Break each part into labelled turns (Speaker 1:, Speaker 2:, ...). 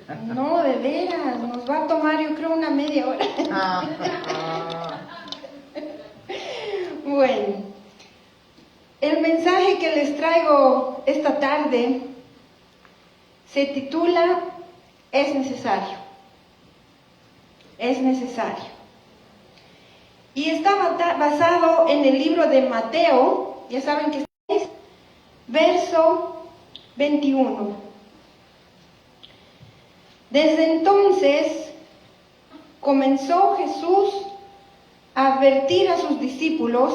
Speaker 1: No, de veras, nos va a tomar yo creo una media hora. Bueno, el mensaje que les traigo esta tarde se titula Es necesario. Es necesario. Y está basado en el libro de Mateo, ya saben que es verso 21. Desde entonces comenzó Jesús a advertir a sus discípulos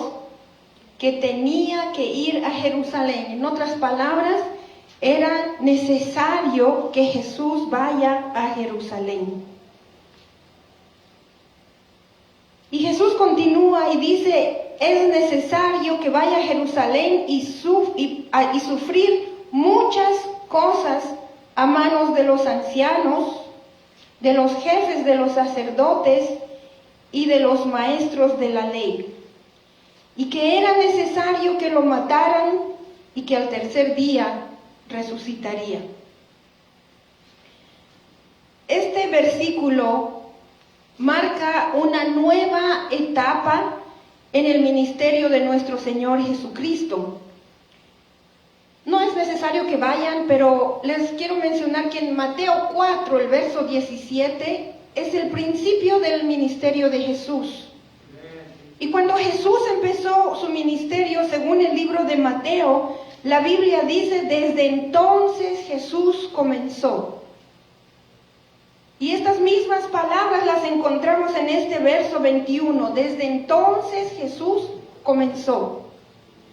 Speaker 1: que tenía que ir a Jerusalén. En otras palabras, era necesario que Jesús vaya a Jerusalén. Y Jesús continúa y dice, es necesario que vaya a Jerusalén y sufrir muchas cosas a manos de los ancianos, de los jefes de los sacerdotes y de los maestros de la ley. Y que era necesario que lo mataran y que al tercer día resucitaría. Este versículo marca una nueva etapa en el ministerio de nuestro Señor Jesucristo. No es necesario que vayan, pero les quiero mencionar que en Mateo 4, el verso 17, es el principio del ministerio de Jesús. Y cuando Jesús empezó su ministerio, según el libro de Mateo, la Biblia dice, desde entonces Jesús comenzó. Y estas mismas palabras las encontramos en este verso 21. Desde entonces Jesús comenzó.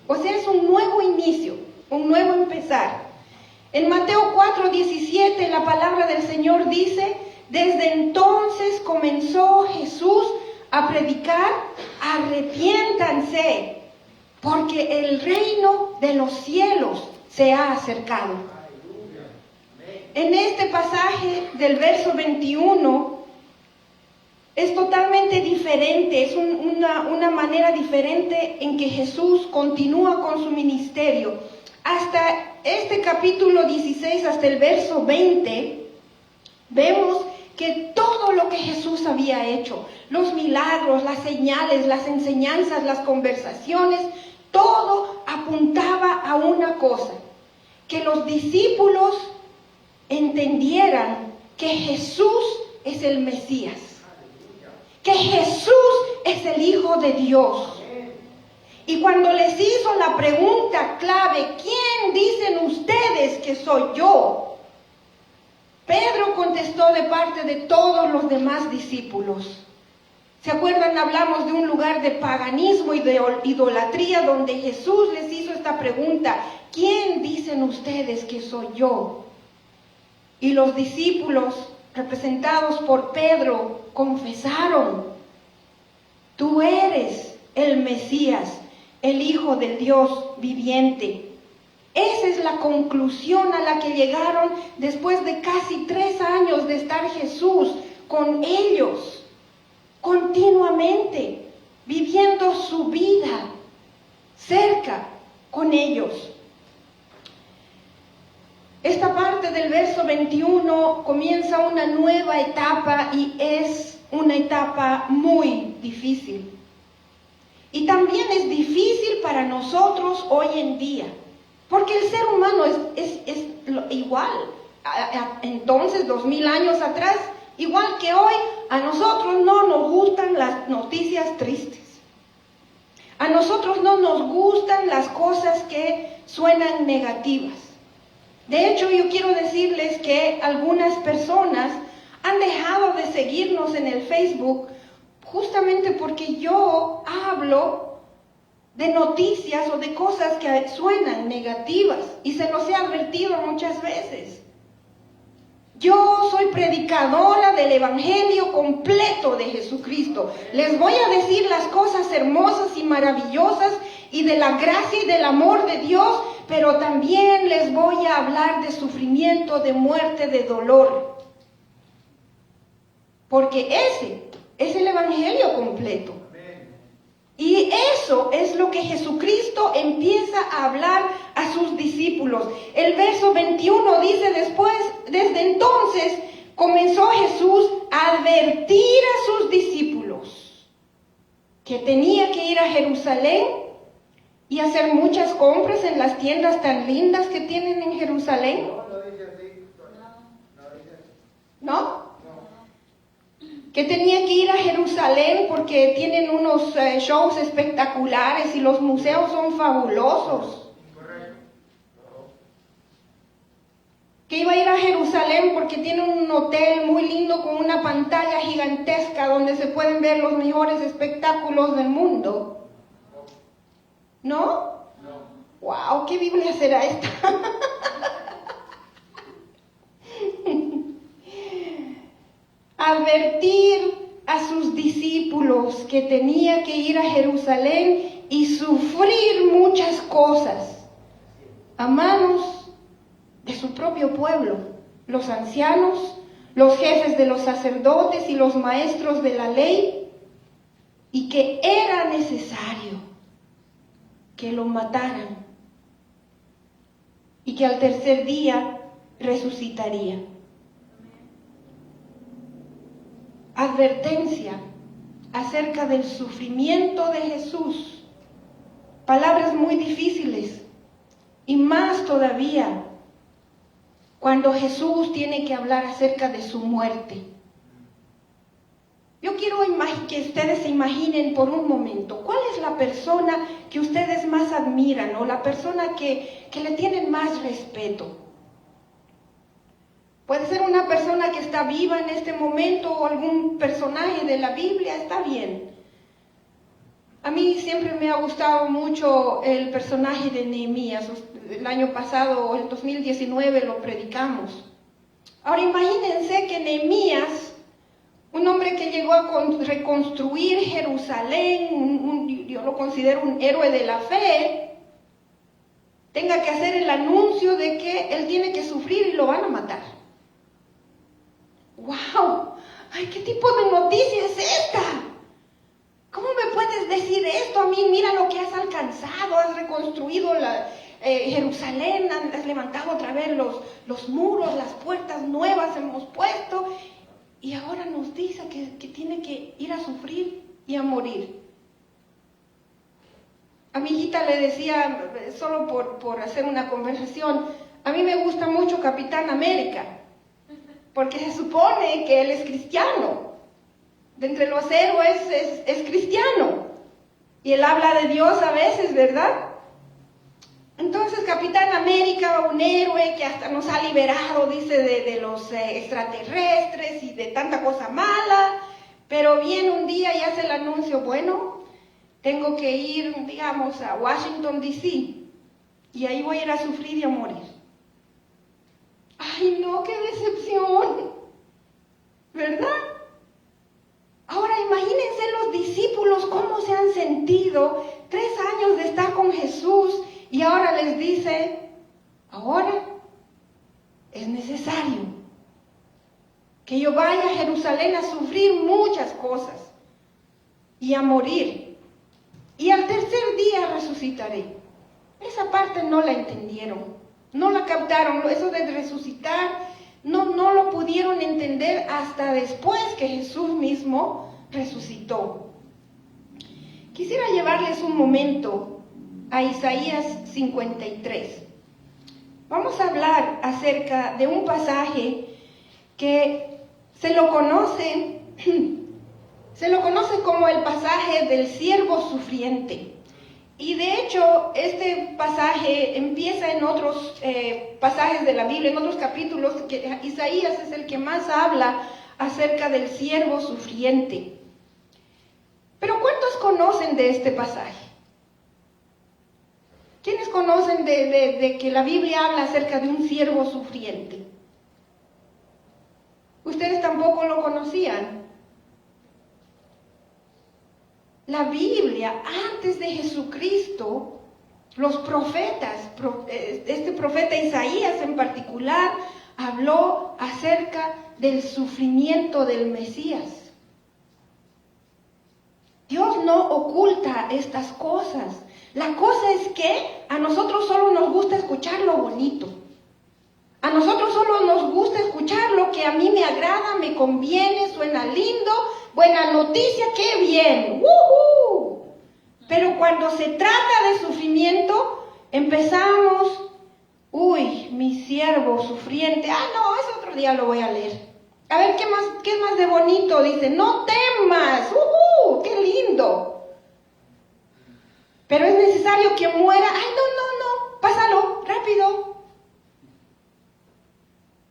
Speaker 1: O sea, es un nuevo inicio, un nuevo empezar. En Mateo 4:17 la palabra del Señor dice, desde entonces comenzó Jesús a predicar, arrepiéntanse, porque el reino de los cielos se ha acercado. En este pasaje del verso 21 es totalmente diferente, es una manera diferente en que Jesús continúa con su ministerio. Hasta este capítulo 16, hasta el verso 20, vemos que todo lo que Jesús había hecho, los milagros, las señales, las enseñanzas, las conversaciones, todo apuntaba a una cosa, que los discípulos entendieran que Jesús es el Mesías, que Jesús es el Hijo de Dios. Y cuando les hizo la pregunta clave, ¿quién dicen ustedes que soy yo?, Pedro contestó de parte de todos los demás discípulos. ¿Se acuerdan? Hablamos de un lugar de paganismo y de idolatría donde Jesús les hizo esta pregunta, ¿quién dicen ustedes que soy yo? Y los discípulos, representados por Pedro, confesaron, tú eres el Mesías, el Hijo del Dios viviente. Esa es la conclusión a la que llegaron después de casi 3 años de estar Jesús con ellos, continuamente, viviendo su vida cerca con ellos. Esta parte del verso 21 comienza una nueva etapa y es una etapa muy difícil. Y también es difícil para nosotros hoy en día, porque el ser humano es igual. Entonces, 2000 años atrás, igual que hoy, a nosotros no nos gustan las noticias tristes. A nosotros no nos gustan las cosas que suenan negativas. De hecho, yo quiero decirles que algunas personas han dejado de seguirnos en el Facebook justamente porque yo hablo de noticias o de cosas que suenan negativas y se los he advertido muchas veces. Yo soy predicadora del Evangelio completo de Jesucristo. Les voy a decir las cosas hermosas y maravillosas y de la gracia y del amor de Dios, pero también les voy a hablar de sufrimiento, de muerte, de dolor. Porque ese es el Evangelio completo. Y eso es lo que Jesucristo empieza a hablar a sus discípulos. El verso 21 dice después, desde entonces comenzó Jesús a advertir a sus discípulos que tenía que ir a Jerusalén y hacer muchas compras en las tiendas tan lindas que tienen en Jerusalén. ¿No? Que tenía que ir a Jerusalén porque tienen unos shows espectaculares y los museos son fabulosos. Que iba a ir a Jerusalén porque tiene un hotel muy lindo con una pantalla gigantesca donde se pueden ver los mejores espectáculos del mundo. ¿No? ¡Wow! ¿Qué Biblia será esta? Advertir a sus discípulos que tenía que ir a Jerusalén y sufrir muchas cosas a manos de su propio pueblo, los ancianos, los jefes de los sacerdotes y los maestros de la ley, y que era necesario que lo mataran y que al tercer día resucitaría. Advertencia acerca del sufrimiento de Jesús. Palabras muy difíciles, y más todavía cuando Jesús tiene que hablar acerca de su muerte. Yo quiero que ustedes se imaginen por un momento, ¿cuál es la persona que ustedes más admiran o la persona que le tienen más respeto? Puede ser una persona que está viva en este momento o algún personaje de la Biblia, está bien. A mí siempre me ha gustado mucho el personaje de Nehemías. El año pasado, el 2019, lo predicamos. Ahora imagínense que Nehemías, un hombre que llegó a reconstruir Jerusalén, yo lo considero un héroe de la fe, tenga que hacer el anuncio de que él tiene que sufrir y lo van a matar. ¡Wow! ¡Ay, qué tipo de noticia es esta! ¿Cómo me puedes decir esto a mí? Mira lo que has alcanzado, has reconstruido Jerusalén, has levantado otra vez los muros, las puertas nuevas hemos puesto, y ahora nos dice que tiene que ir a sufrir y a morir. A mi hijita le decía, solo por hacer una conversación, a mí me gusta mucho Capitán América, porque se supone que él es cristiano. De entre los héroes es cristiano. Y él habla de Dios a veces, ¿verdad? Entonces, Capitán América, un héroe que hasta nos ha liberado, dice, de los extraterrestres y de tanta cosa mala. Pero viene un día y hace el anuncio, bueno, tengo que ir, digamos, a Washington, D.C. y ahí voy a ir a sufrir y a morir. ¡Ay, no, qué decepción! ¿Verdad? Ahora imagínense los discípulos cómo se han sentido 3 años de estar con Jesús y ahora les dice, ahora es necesario que yo vaya a Jerusalén a sufrir muchas cosas y a morir. Y al tercer día resucitaré. Esa parte no la entendieron. No la captaron, eso de resucitar, no lo pudieron entender hasta después que Jesús mismo resucitó. Quisiera llevarles un momento a Isaías 53. Vamos a hablar acerca de un pasaje que se lo conoce como el pasaje del siervo sufriente. Y de hecho, este pasaje empieza en otros pasajes de la Biblia, en otros capítulos, que Isaías es el que más habla acerca del siervo sufriente. Pero ¿cuántos conocen de este pasaje? ¿Quiénes conocen de que la Biblia habla acerca de un siervo sufriente? ¿Ustedes tampoco lo conocían? La Biblia, antes de Jesucristo, los profetas, este profeta Isaías en particular, habló acerca del sufrimiento del Mesías. Dios no oculta estas cosas. La cosa es que a nosotros solo nos gusta escuchar lo bonito. A nosotros solo nos gusta escuchar lo que a mí me agrada, me conviene, suena lindo, buena noticia, qué bien. ¡Woohoo! Pero cuando se trata de sufrimiento, empezamos, uy, mi siervo sufriente, no, ese otro día lo voy a leer. A ver, ¿qué es más de bonito? Dice, no temas, qué lindo. Pero es necesario que muera, no, pásalo, rápido.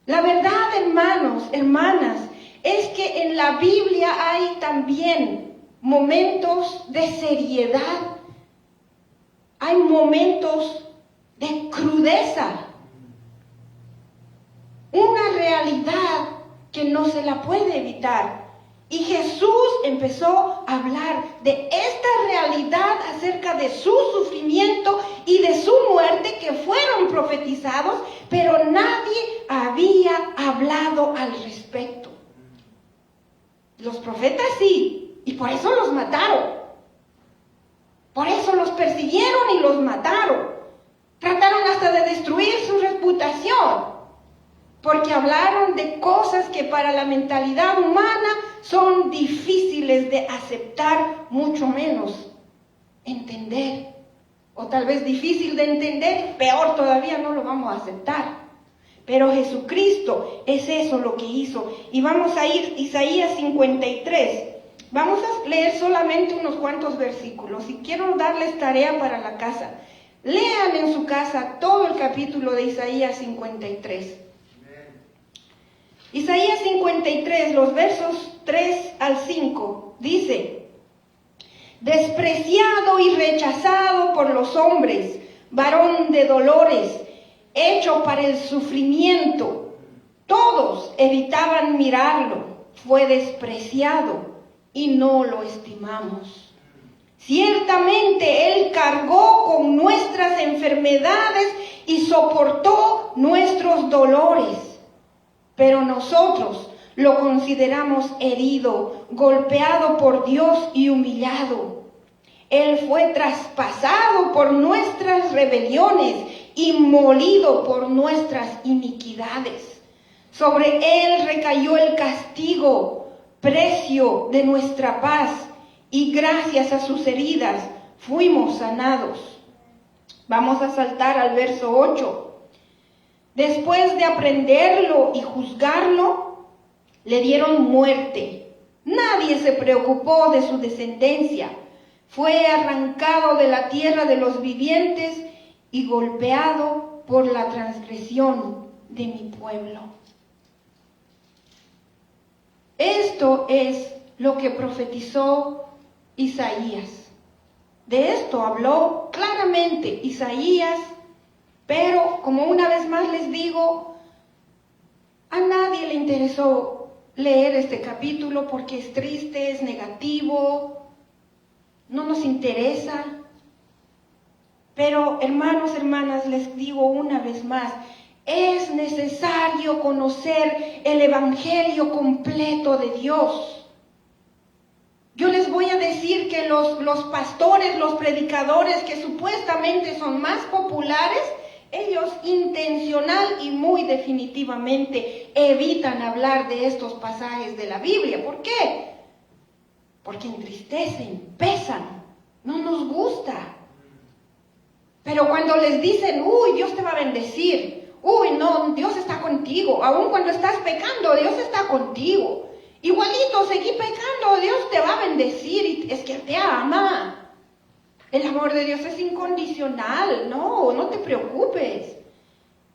Speaker 1: La verdad, hermanos, hermanas, es que en la Biblia hay también momentos de seriedad, hay momentos de crudeza, una realidad que no se la puede evitar. Y Jesús empezó a hablar de esta realidad acerca de su sufrimiento y de su muerte que fueron profetizados, pero nadie había hablado al respecto. Los profetas sí, y por eso los mataron. Por eso los persiguieron y los mataron. Trataron hasta de destruir su reputación, porque hablaron de cosas que para la mentalidad humana son difíciles de aceptar, mucho menos entender. O tal vez difícil de entender, peor todavía no lo vamos a aceptar. Pero Jesucristo es eso lo que hizo. Y vamos a ir a Isaías 53. Vamos a leer solamente unos cuantos versículos. Y quiero darles tarea para la casa. Lean en su casa todo el capítulo de Isaías 53. Isaías 53, los versos 3 al 5, dice: despreciado y rechazado por los hombres, varón de dolores, hecho para el sufrimiento. Todos evitaban mirarlo, fue despreciado y no lo estimamos. Ciertamente Él cargó con nuestras enfermedades y soportó nuestros dolores. Pero nosotros lo consideramos herido, golpeado por Dios y humillado. Él fue traspasado por nuestras rebeliones y molido por nuestras iniquidades. Sobre Él recayó el castigo, precio de nuestra paz, y gracias a sus heridas fuimos sanados. Vamos a saltar al verso 8. Después de aprenderlo y juzgarlo, le dieron muerte. Nadie se preocupó de su descendencia. Fue arrancado de la tierra de los vivientes y golpeado por la transgresión de mi pueblo. Esto es lo que profetizó Isaías. De esto habló claramente Isaías. Pero, como una vez más les digo, a nadie le interesó leer este capítulo porque es triste, es negativo, no nos interesa. Pero, hermanos, hermanas, les digo una vez más, es necesario conocer el evangelio completo de Dios. Yo les voy a decir que los pastores, los predicadores que supuestamente son más populares, ellos intencional y muy definitivamente evitan hablar de estos pasajes de la Biblia. ¿Por qué? Porque entristecen, pesan, no nos gusta. Pero cuando les dicen, Dios te va a bendecir, no, Dios está contigo, aun cuando estás pecando, Dios está contigo. Igualito, seguí pecando, Dios te va a bendecir, y es que te ama. El amor de Dios es incondicional, no te preocupes.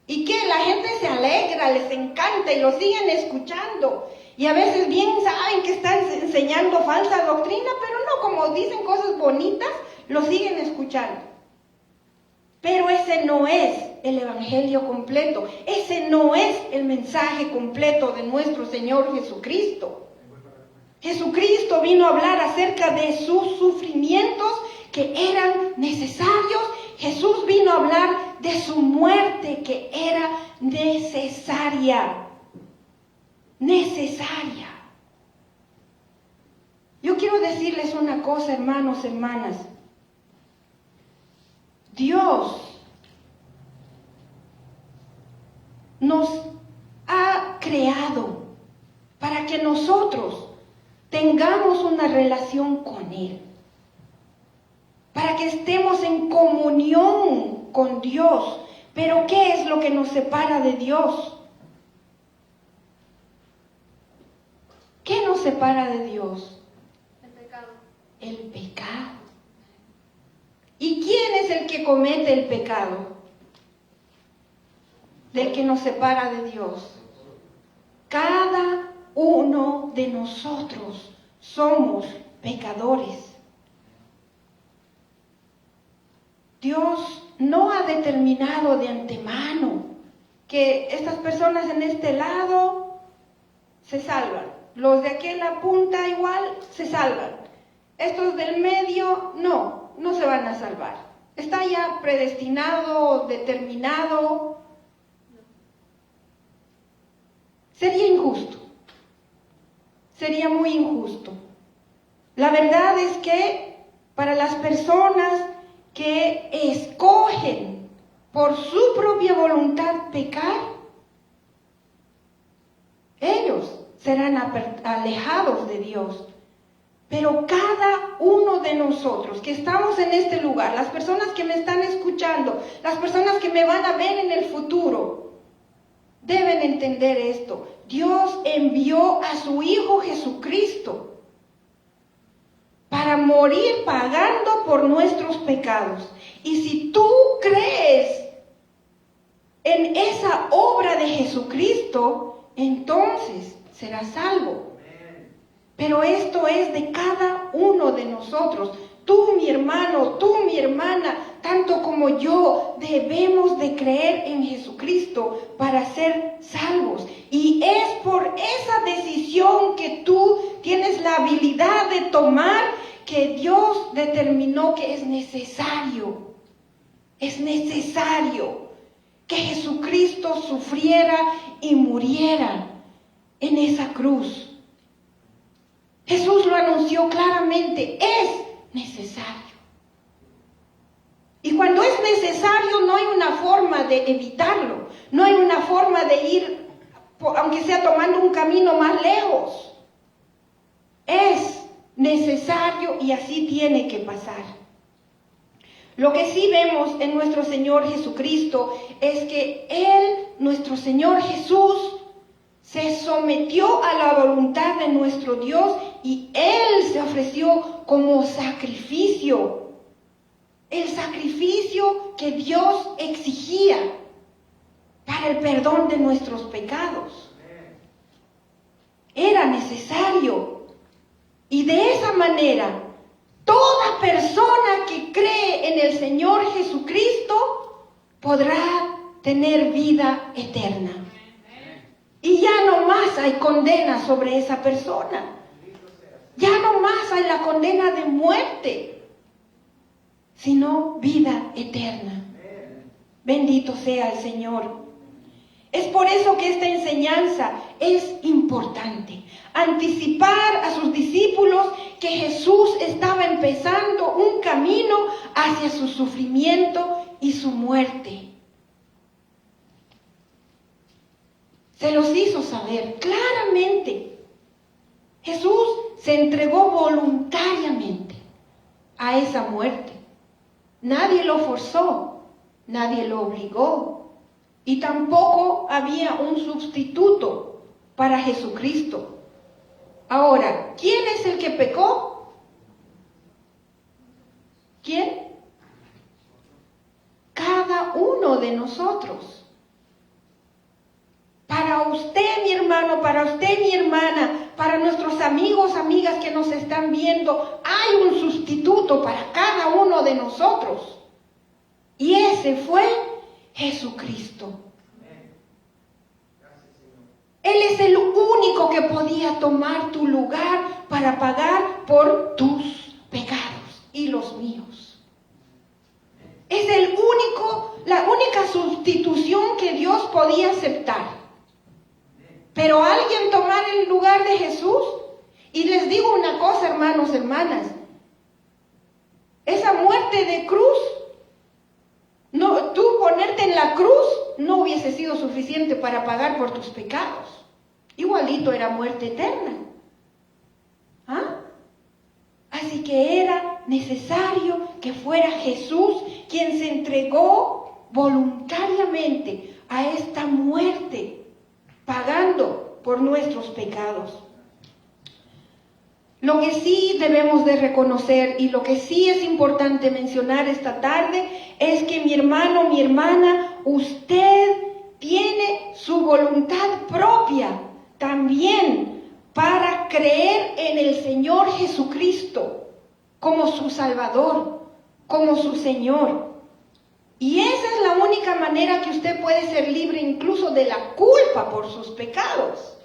Speaker 1: ¿Y qué? La gente se alegra, les encanta y lo siguen escuchando. Y a veces bien saben que están enseñando falsa doctrina, pero no, como dicen cosas bonitas, lo siguen escuchando. Pero ese no es el evangelio completo, ese no es el mensaje completo de nuestro Señor Jesucristo. Jesucristo vino a hablar acerca de sus sufrimientos que eran necesarios. Jesús vino a hablar de su muerte que era necesaria. Necesaria. Yo quiero decirles una cosa, hermanos, hermanas. Dios nos para que nosotros tengamos una relación con Él, para que estemos en comunión con Dios. Pero ¿qué es lo que nos separa de Dios? ¿Qué nos separa de Dios?
Speaker 2: El pecado.
Speaker 1: El pecado. ¿Y quién es el que comete el pecado? Del que nos separa de Dios. Cada uno de nosotros somos pecadores. Dios no ha determinado de antemano que estas personas en este lado se salvan. Los de aquella punta igual se salvan. Estos del medio no se van a salvar. Está ya predestinado, determinado. Sería injusto. Sería muy injusto. La verdad es que para las personas que escogen por su propia voluntad pecar, ellos serán alejados de Dios. Pero cada uno de nosotros que estamos en este lugar, las personas que me están escuchando, las personas que me van a ver en el futuro, deben entender esto. Dios envió a su Hijo Jesucristo para morir pagando por nuestros pecados. Y si tú crees en esa obra de Jesucristo, entonces serás salvo. Pero esto es de cada uno de nosotros. Tú, mi hermano, tú, mi hermana, tanto como yo, debemos de creer en Jesucristo para ser salvos. Y es por esa decisión que tú tienes la habilidad de tomar que Dios determinó que es necesario que Jesucristo sufriera y muriera en esa cruz. Jesús lo anunció claramente, es necesario. Y cuando es necesario no hay una forma de evitarlo, no hay una forma de ir, aunque sea tomando un camino más lejos. Es necesario y así tiene que pasar. Lo que sí vemos en nuestro Señor Jesucristo es que Él, nuestro Señor Jesús, se sometió a la voluntad de nuestro Dios y Él se ofreció como sacrificio. El sacrificio que Dios exigía para el perdón de nuestros pecados. Era necesario. Y de esa manera, toda persona que cree en el Señor Jesucristo podrá tener vida eterna. Y ya no más hay condena sobre esa persona. Ya no más hay la condena de muerte, sino vida eterna. Bendito sea el Señor. Es por eso que esta enseñanza es importante. Anticipar a sus discípulos que Jesús estaba empezando un camino hacia su sufrimiento y su muerte. Se los hizo saber claramente. Jesús se entregó voluntariamente a esa muerte. Nadie lo forzó, nadie lo obligó. Y tampoco había un sustituto para Jesucristo. Ahora, ¿quién es el que pecó? ¿Quién? Cada uno de nosotros. Para usted, mi hermano, para usted, mi hermana, para nuestros amigos, amigas que nos están viendo, hay un sustituto para cada uno de nosotros. Y ese fue Jesucristo. Él es el único que podía tomar tu lugar para pagar por tus pecados y los míos. Es la única sustitución que Dios podía aceptar. Pero alguien tomar el lugar de Jesús. Y les digo una cosa, hermanos, hermanas. Esa muerte de cruz, tú ponerte en la cruz, no hubiese sido suficiente para pagar por tus pecados. igualito era muerte eterna. ¿Ah? Así que era necesario que fuera Jesús quien se entregó voluntariamente a esta muerte, pagando por nuestros pecados. Lo que sí debemos de reconocer y lo que sí es importante mencionar esta tarde es que mi hermano, mi hermana, usted tiene su voluntad propia también para creer en el Señor Jesucristo como su Salvador, como su Señor. Y esa es la única manera que usted puede ser libre incluso de la culpa por sus pecados.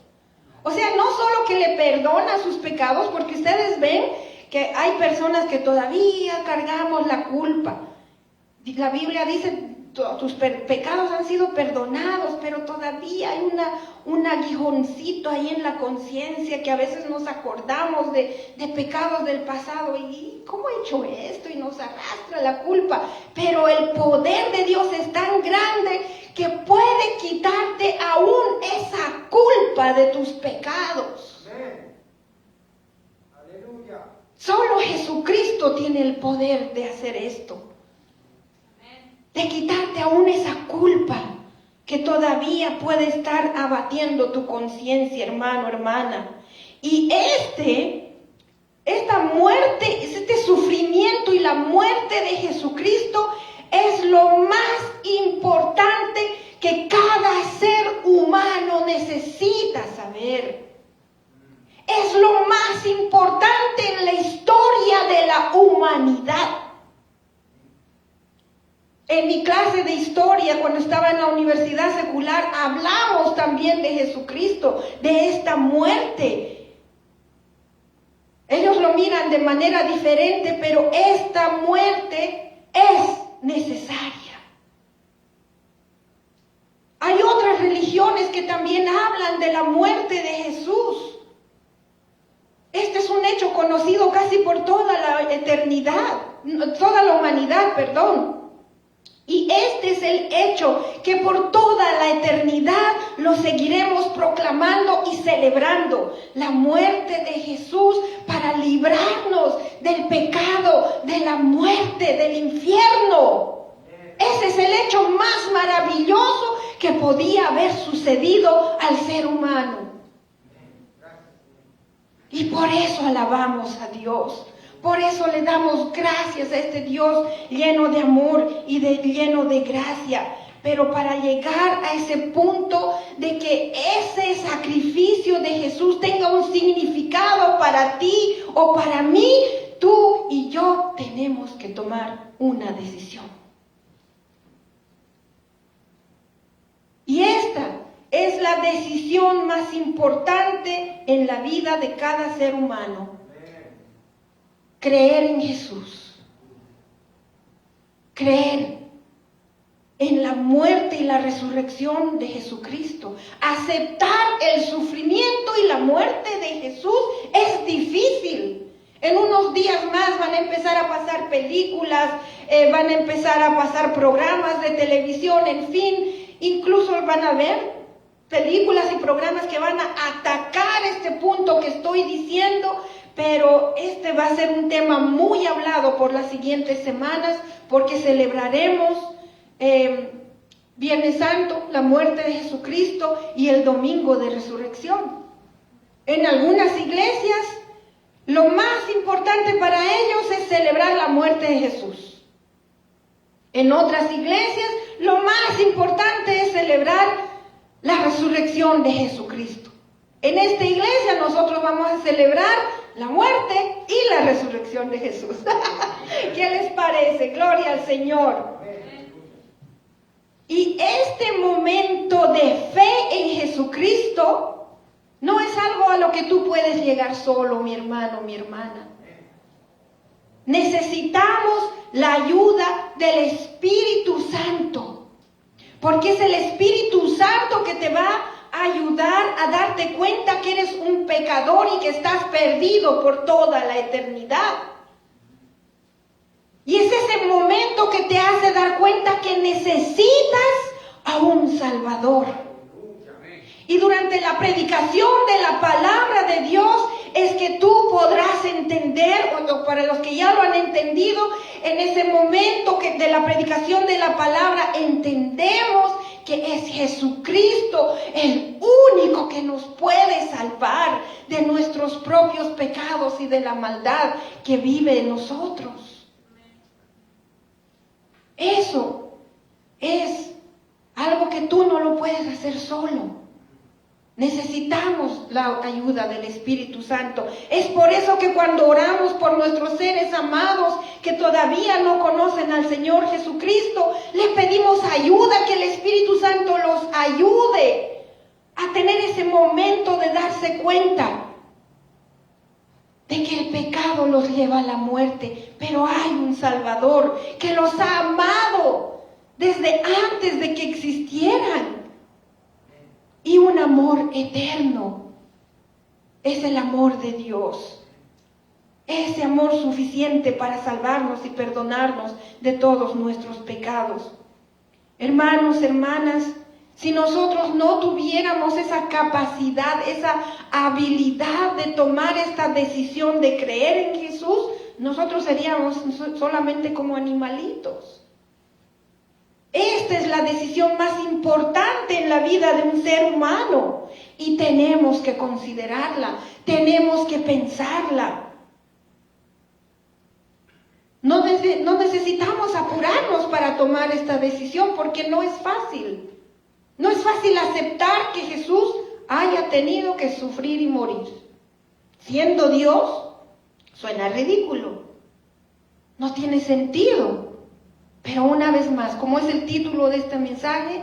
Speaker 1: O sea, no solo que le perdona sus pecados, porque ustedes ven que hay personas que todavía cargamos la culpa. La Biblia dice, tus pecados han sido perdonados, pero todavía hay un aguijoncito ahí en la conciencia que a veces nos acordamos de pecados del pasado. ¿Y cómo he hecho esto? Y nos arrastra la culpa. Pero el poder de Dios es tan grande que puede quitarte aún esa culpa de tus pecados.
Speaker 2: Amén. Aleluya.
Speaker 1: Solo Jesucristo tiene el poder de hacer esto. De quitarte aún esa culpa que todavía puede estar abatiendo tu conciencia, hermano, hermana. Y esta muerte, este sufrimiento y la muerte de Jesucristo es lo más importante que cada ser humano necesita saber. Es lo más importante en la historia de la humanidad. En mi clase de historia, cuando estaba en la universidad secular, hablamos también de Jesucristo, de esta muerte. Ellos lo miran de manera diferente, pero esta muerte es necesaria. Hay otras religiones que también hablan de la muerte de Jesús. Este es un hecho conocido casi por toda la eternidad, toda la humanidad, perdón. Y este es el hecho que por toda la eternidad lo seguiremos proclamando y celebrando. La muerte de Jesús para librarnos del pecado, de la muerte, del infierno. Ese es el hecho más maravilloso que podía haber sucedido al ser humano. Y por eso alabamos a Dios. Por eso le damos gracias a este Dios lleno de amor y lleno de gracia. Pero para llegar a ese punto de que ese sacrificio de Jesús tenga un significado para ti o para mí, tú y yo tenemos que tomar una decisión. Y esta es la decisión más importante en la vida de cada ser humano. Creer en Jesús, creer en la muerte y la resurrección de Jesucristo, aceptar el sufrimiento y la muerte de Jesús es difícil. En unos días más van a empezar a pasar películas, van a empezar a pasar programas de televisión, en fin, incluso van a ver películas y programas que van a atacar este punto que estoy diciendo. Pero este va a ser un tema muy hablado por las siguientes semanas, porque celebraremos Viernes Santo, la muerte de Jesucristo, y el Domingo de Resurrección. En algunas iglesias, lo más importante para ellos es celebrar la muerte de Jesús. En otras iglesias, lo más importante es celebrar la resurrección de Jesucristo. En esta iglesia nosotros vamos a celebrar la muerte y la resurrección de Jesús. ¿Qué les parece? Gloria al Señor. Y este momento de fe en Jesucristo no es algo a lo que tú puedes llegar solo, mi hermano, mi hermana. Necesitamos la ayuda del Espíritu Santo, porque es el Espíritu Santo que te va a ayudar a darte cuenta que eres un pecador y que estás perdido por toda la eternidad. Y es ese momento que te hace dar cuenta que necesitas a un Salvador. Y durante la predicación de la palabra de Dios es que tú podrás entender, o para los que ya lo han entendido, en ese momento de la predicación de la palabra entendemos que es Jesucristo el único que nos puede salvar de nuestros propios pecados y de la maldad que vive en nosotros. Eso es algo que tú no lo puedes hacer solo. Necesitamos la ayuda del Espíritu Santo. Es por eso que cuando oramos por nuestros seres amados que todavía no conocen al Señor Jesucristo, le pedimos ayuda, que el Espíritu Santo los ayude a tener ese momento de darse cuenta de que el pecado los lleva a la muerte, pero hay un Salvador que los ha amado desde antes de que existieran. Y un amor eterno es el amor de Dios. Ese amor suficiente para salvarnos y perdonarnos de todos nuestros pecados. Hermanos, hermanas, si nosotros no tuviéramos esa capacidad, esa habilidad de tomar esta decisión de creer en Jesús, nosotros seríamos solamente como animalitos. Esta es la decisión más importante en la vida de un ser humano y tenemos que considerarla, tenemos que pensarla. No necesitamos apurarnos para tomar esta decisión porque no es fácil. No es fácil aceptar que Jesús haya tenido que sufrir y morir. Siendo Dios, suena ridículo. No tiene sentido. Pero una vez más, como es el título de este mensaje,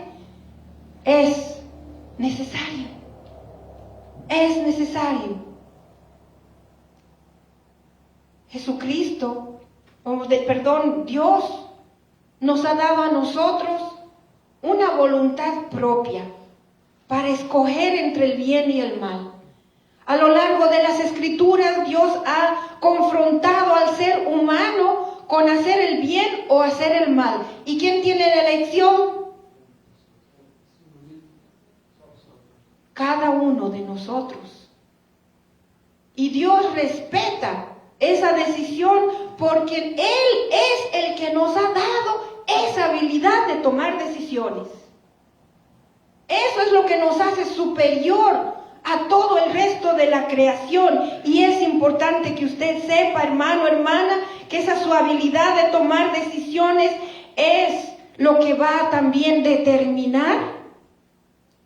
Speaker 1: es necesario. Es necesario. Jesucristo, Dios nos ha dado a nosotros una voluntad propia para escoger entre el bien y el mal. A lo largo de las Escrituras, Dios ha confrontado al ser humano con hacer el bien o hacer el mal. ¿Y quién tiene la elección? Cada uno de nosotros. Y Dios respeta esa decisión porque Él es el que nos ha dado esa habilidad de tomar decisiones. Eso es lo que nos hace superior a todo el resto de la creación. Y es importante que usted sepa, hermano, hermana, que esa su habilidad de tomar decisiones es lo que va a también determinar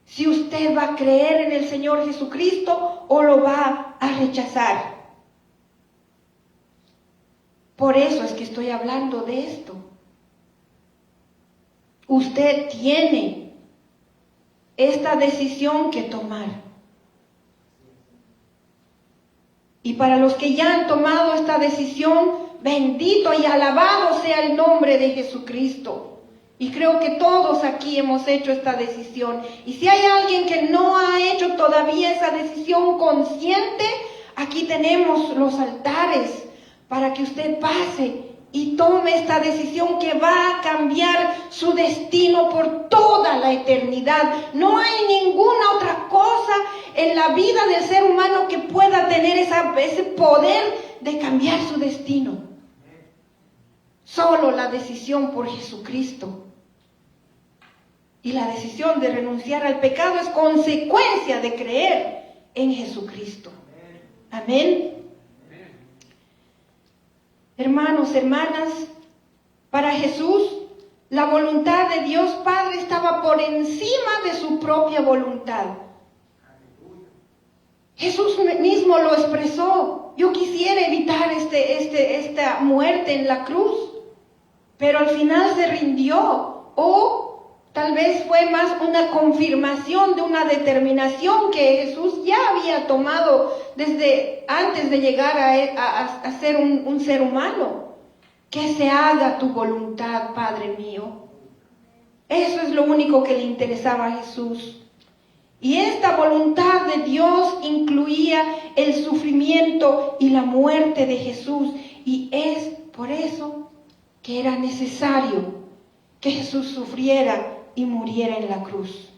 Speaker 1: si usted va a creer en el Señor Jesucristo o lo va a rechazar. Por eso es que estoy hablando de esto. Usted tiene esta decisión que tomar. Y para los que ya han tomado esta decisión, bendito y alabado sea el nombre de Jesucristo. Y creo que todos aquí hemos hecho esta decisión. Y si hay alguien que no ha hecho todavía esa decisión consciente, aquí tenemos los altares para que usted pase y tome esta decisión que va a cambiar su destino por toda la eternidad. No hay ninguna otra cosa en la vida del ser humano que pueda tener ese poder de cambiar su destino. Solo la decisión por Jesucristo. Y la decisión de renunciar al pecado es consecuencia de creer en Jesucristo. Amén. Hermanos, hermanas, para Jesús, la voluntad de Dios Padre estaba por encima de su propia voluntad. Jesús mismo lo expresó. Yo quisiera evitar esta muerte en la cruz, pero al final se rindió. O tal vez fue más una confirmación de una determinación que Jesús ya había tomado desde antes de llegar a ser un ser humano. Que se haga tu voluntad, Padre mío. Eso es lo único que le interesaba a Jesús. Y esta voluntad de Dios incluía el sufrimiento y la muerte de Jesús. Y es por eso que era necesario que Jesús sufriera y muriera en la cruz.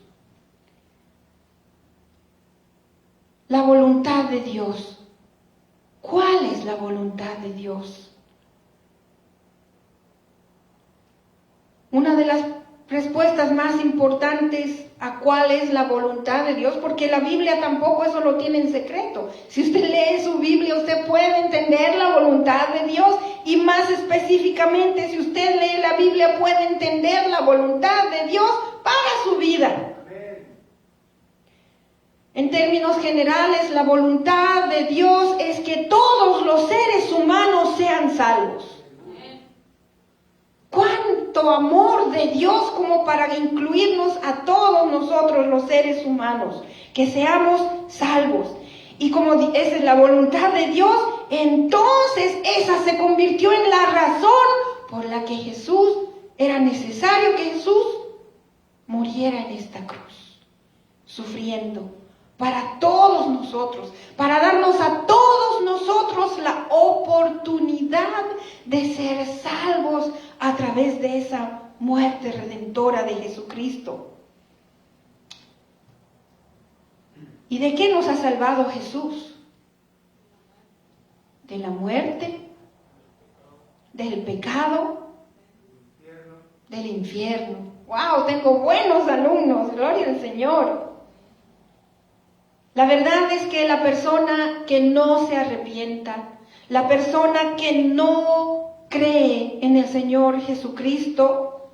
Speaker 1: la voluntad de Dios. ¿Cuál es la voluntad de Dios? Una de las respuestas más importantes a cuál es la voluntad de Dios, porque la Biblia tampoco eso lo tiene en secreto. Si usted lee su Biblia, usted puede entender la voluntad de Dios, y más específicamente, si usted lee la Biblia, puede entender la voluntad de Dios para su vida. En términos generales, la voluntad de Dios es que todos los seres humanos sean salvos. Cuánto amor de Dios como para incluirnos a todos nosotros los seres humanos, que seamos salvos. Y como esa es la voluntad de Dios, entonces esa se convirtió en la razón por la que era necesario que Jesús muriera en esta cruz, sufriendo para todos nosotros, para darnos a todos nosotros la oportunidad de ser salvos a través de esa muerte redentora de Jesucristo. ¿Y de qué nos ha salvado Jesús? De la muerte, del pecado, del infierno. ¡Wow! Tengo buenos alumnos, gloria al Señor. La verdad es que la persona que no se arrepienta, la persona que no cree en el Señor Jesucristo,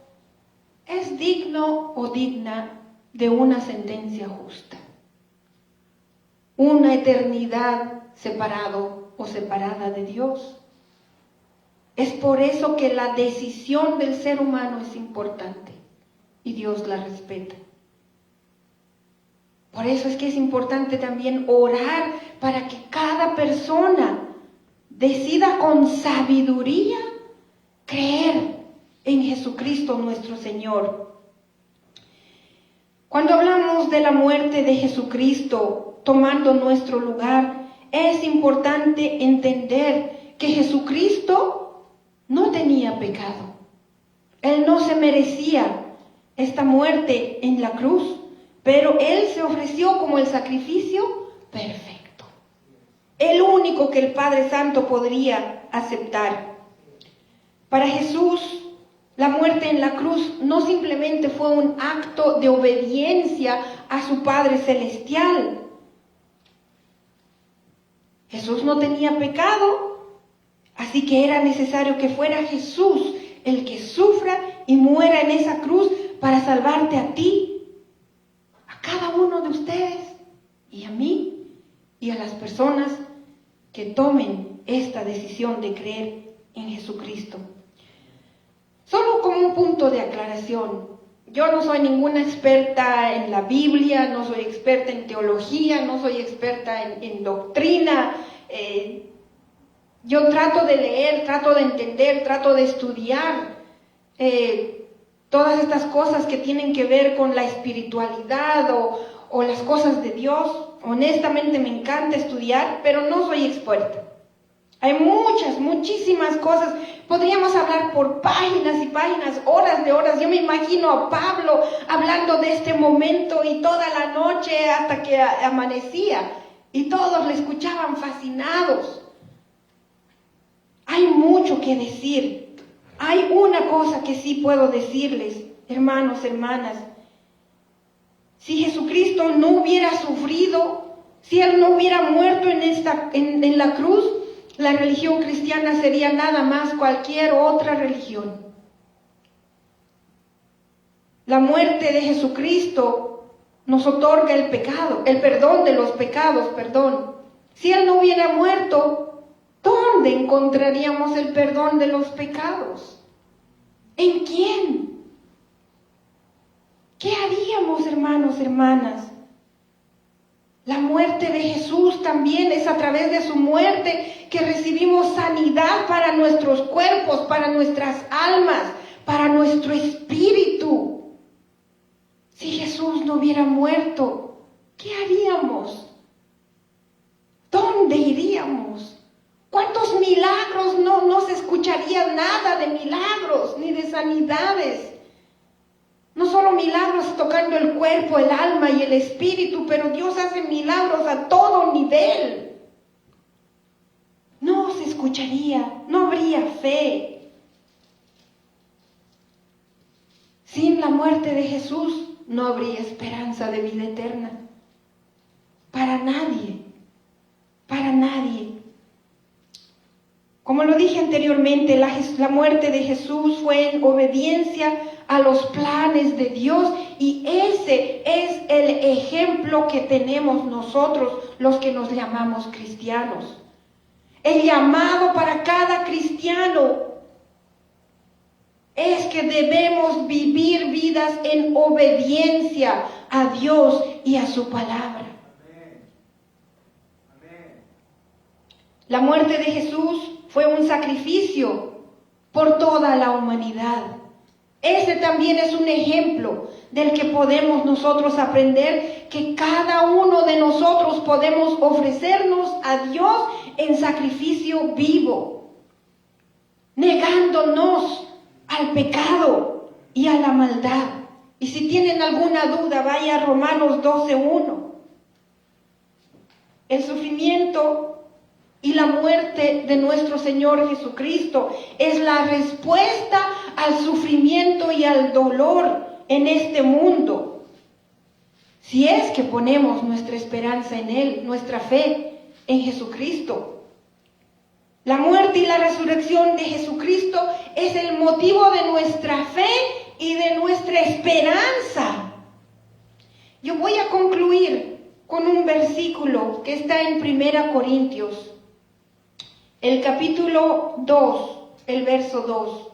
Speaker 1: es digno o digna de una sentencia justa. Una eternidad separado o separada de Dios. Es por eso que la decisión del ser humano es importante y Dios la respeta. Por eso es que es importante también orar para que cada persona decida con sabiduría creer en Jesucristo nuestro Señor. Cuando hablamos de la muerte de Jesucristo tomando nuestro lugar, es importante entender que Jesucristo no tenía pecado. Él no se merecía esta muerte en la cruz. Pero Él se ofreció como el sacrificio perfecto. El único que el Padre Santo podría aceptar. Para Jesús, la muerte en la cruz no simplemente fue un acto de obediencia a su Padre Celestial. Jesús no tenía pecado, así que era necesario que fuera Jesús el que sufra y muera en esa cruz para salvarte a ti, cada uno de ustedes y a mí y a las personas que tomen esta decisión de creer en Jesucristo. Solo como un punto de aclaración, yo no soy ninguna experta en la Biblia, no soy experta en teología, no soy experta en doctrina. Yo trato de leer, trato de entender, trato de estudiar todas estas cosas que tienen que ver con la espiritualidad o las cosas de Dios. Honestamente me encanta estudiar, pero no soy experta. Hay muchísimas cosas. Podríamos hablar por páginas y páginas, horas de horas. Yo me imagino a Pablo hablando de este momento y toda la noche hasta que amanecía. Y todos le escuchaban fascinados. Hay mucho que decir. Hay una cosa que sí puedo decirles, hermanos, hermanas. Si Jesucristo no hubiera sufrido, si Él no hubiera muerto en la cruz, la religión cristiana sería nada más cualquier otra religión. La muerte de Jesucristo nos otorga el perdón de los pecados. Si Él no hubiera muerto, ¿dónde encontraríamos el perdón de los pecados? ¿En quién? ¿Qué haríamos, hermanos, hermanas? La muerte de Jesús también es a través de su muerte que recibimos sanidad para nuestros cuerpos, para nuestras almas, para nuestro espíritu. Si Jesús no hubiera muerto, ¿qué haríamos? ¿Dónde iríamos? ¿Cuántos milagros? No se escucharía nada de milagros ni de sanidades. No solo milagros tocando el cuerpo, el alma y el espíritu, pero Dios hace milagros a todo nivel. No se escucharía, no habría fe. Sin la muerte de Jesús no habría esperanza de vida eterna. Para nadie, para nadie. Como lo dije anteriormente, la muerte de Jesús fue en obediencia a los planes de Dios, y ese es el ejemplo que tenemos nosotros, los que nos llamamos cristianos. El llamado para cada cristiano es que debemos vivir vidas en obediencia a Dios y a su palabra. La muerte de Jesús fue un sacrificio por toda la humanidad. Ese también es un ejemplo del que podemos nosotros aprender, que cada uno de nosotros podemos ofrecernos a Dios en sacrificio vivo, negándonos al pecado y a la maldad. Y si tienen alguna duda, vaya a Romanos 12:1. El sufrimiento y la muerte de nuestro Señor Jesucristo es la respuesta al sufrimiento y al dolor en este mundo. Si es que ponemos nuestra esperanza en Él, nuestra fe en Jesucristo. La muerte y la resurrección de Jesucristo es el motivo de nuestra fe y de nuestra esperanza. Yo voy a concluir con un versículo que está en 1 Corintios, el capítulo 2, el verso 2.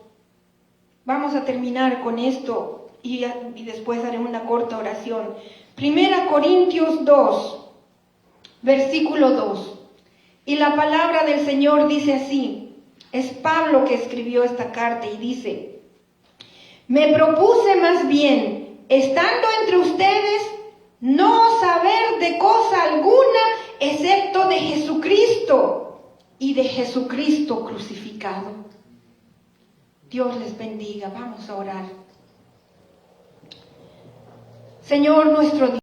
Speaker 1: Vamos a terminar con esto y después haré una corta oración. 1 Corintios 2, versículo 2. Y la palabra del Señor dice así. Es Pablo que escribió esta carta y dice: me propuse más bien, estando entre ustedes, no saber de cosa alguna excepto de Jesucristo y de Jesucristo crucificado. Dios les bendiga. Vamos a orar. Señor nuestro Dios.